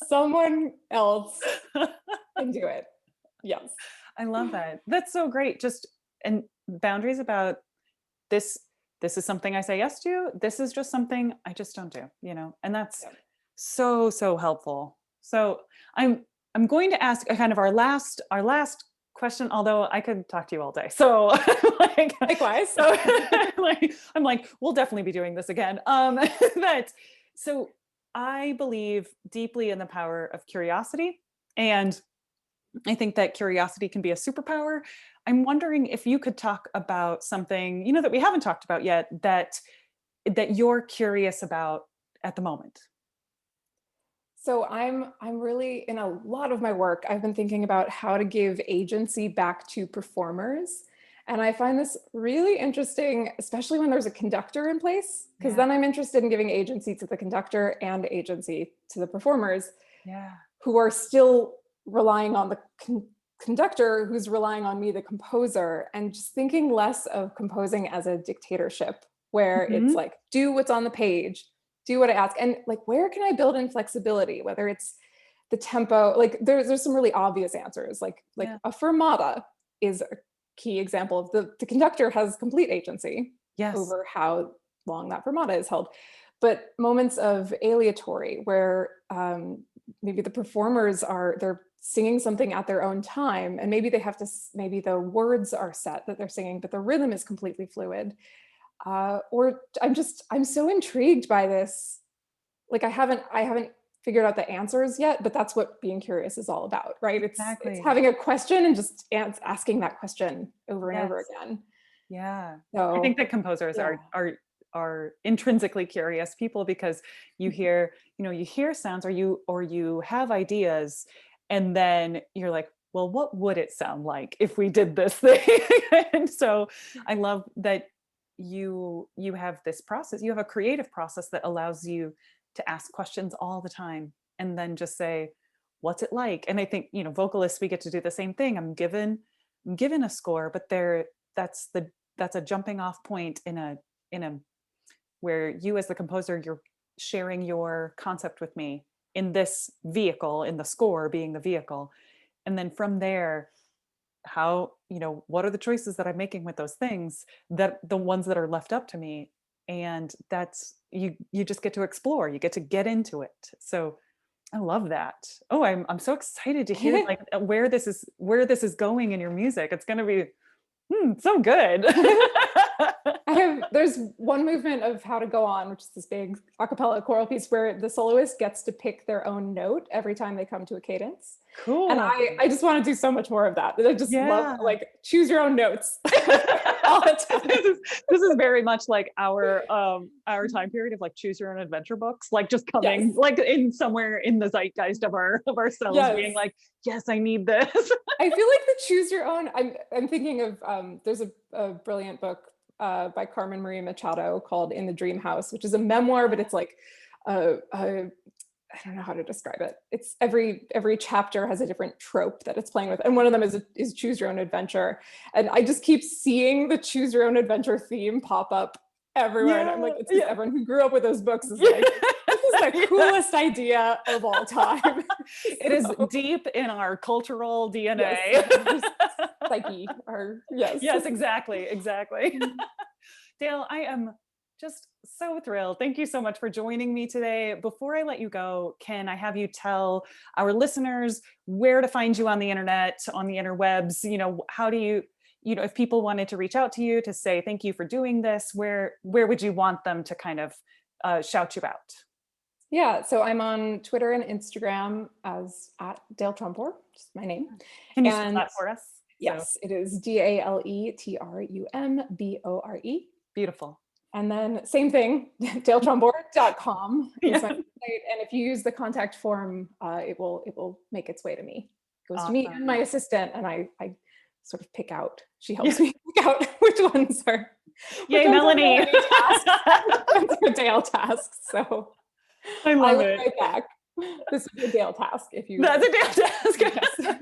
Someone else can do it. Yes. I love that. That's so great. Just, and boundaries about this. This is something I say yes to. This is just something I just don't do, you know, and that's so helpful. So I'm going to ask a kind of our last question, although I could talk to you all day. So like, Likewise. So I'm like, we'll definitely be doing this again. So I believe deeply in the power of curiosity, and I think that curiosity can be a superpower. I'm wondering if you could talk about something, you know, that we haven't talked about yet, that you're curious about at the moment. So I'm really, in a lot of my work, I've been thinking about how to give agency back to performers. And I find this really interesting, especially when there's a conductor in place, because then I'm interested in giving agency to the conductor and agency to the performers, who are still relying on the conductor, who's relying on me, the composer, and just thinking less of composing as a dictatorship, where it's like, do what's on the page, do what I ask. And like, where can I build in flexibility, whether it's the tempo, like there's some really obvious answers, like a fermata is a key example of the conductor has complete agency over how long that fermata is held. But moments of aleatory, where maybe the performers they're singing something at their own time, and maybe they have to, maybe the words are set that they're singing, but the rhythm is completely fluid. Or I'm so intrigued by this. Like I haven't figured out the answers yet, but that's what being curious is all about, right? It's having a question and just asking that question over and over again. Yeah. So I think that composers are intrinsically curious people, because you hear sounds, or you have ideas, and then you're like, well, what would it sound like if we did this thing? And so I love that you have this process, you have a creative process that allows you to ask questions all the time, and then just say, what's it like? And I think, vocalists, we get to do the same thing. I'm given a score, but that's a jumping off point in a where you as the composer, you're sharing your concept with me in this vehicle, in the score being the vehicle. And then from there, how, what are the choices that I'm making with those things, that the ones that are left up to me? And that's, you just get to explore, you get to get into it. So I love that. Oh, I'm so excited to hear like where this is going in your music. It's going to be so good. There's one movement of How to Go On, which is this big a cappella choral piece where the soloist gets to pick their own note every time they come to a cadence. Cool. And I just want to do so much more of that. I just love, like, choose your own notes all the time. This is very much like our time period of like choose your own adventure books, like just coming like in somewhere in the zeitgeist of ourselves being like, yes, I need this. I feel like the choose your own, I'm thinking of, there's a brilliant book by Carmen Maria Machado called In the Dream House, which is a memoir, but it's like I don't know how to describe it. It's every chapter has a different trope that it's playing with, and one of them is choose your own adventure. And I just keep seeing the choose your own adventure theme pop up everywhere. And I'm like, it's everyone who grew up with those books is like, this is the coolest idea of all time. It is deep in our cultural DNA. Psyche. Yes, exactly. Dale, I am just so thrilled. Thank you so much for joining me today. Before I let you go, can I have you tell our listeners where to find you on the internet, on the interwebs? How do you, if people wanted to reach out to you to say thank you for doing this, where would you want them to kind of shout you out? Yeah, so I'm on Twitter and Instagram as @Dale Trumbore, just my name. Can you spell that for us? Yes, it is DALETRUMBORE. Beautiful. And then same thing, daletrumbore.com is my website. And if you use the contact form, it will make its way to me. It goes to me and my assistant, and I sort of pick out. She helps me pick out which ones are. Yay, Melanie. It's a Dale task. So I love will it. write back. This would be a Dale task if you. That's a Dale task. Yes.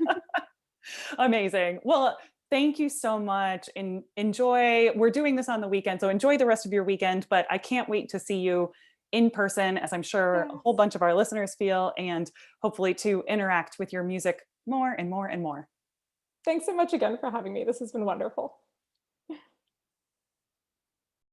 Amazing. Well, thank you so much. And enjoy. We're doing this on the weekend, so enjoy the rest of your weekend. But I can't wait to see you in person, as I'm sure a whole bunch of our listeners feel, and hopefully to interact with your music more and more and more. Thanks so much again for having me. This has been wonderful.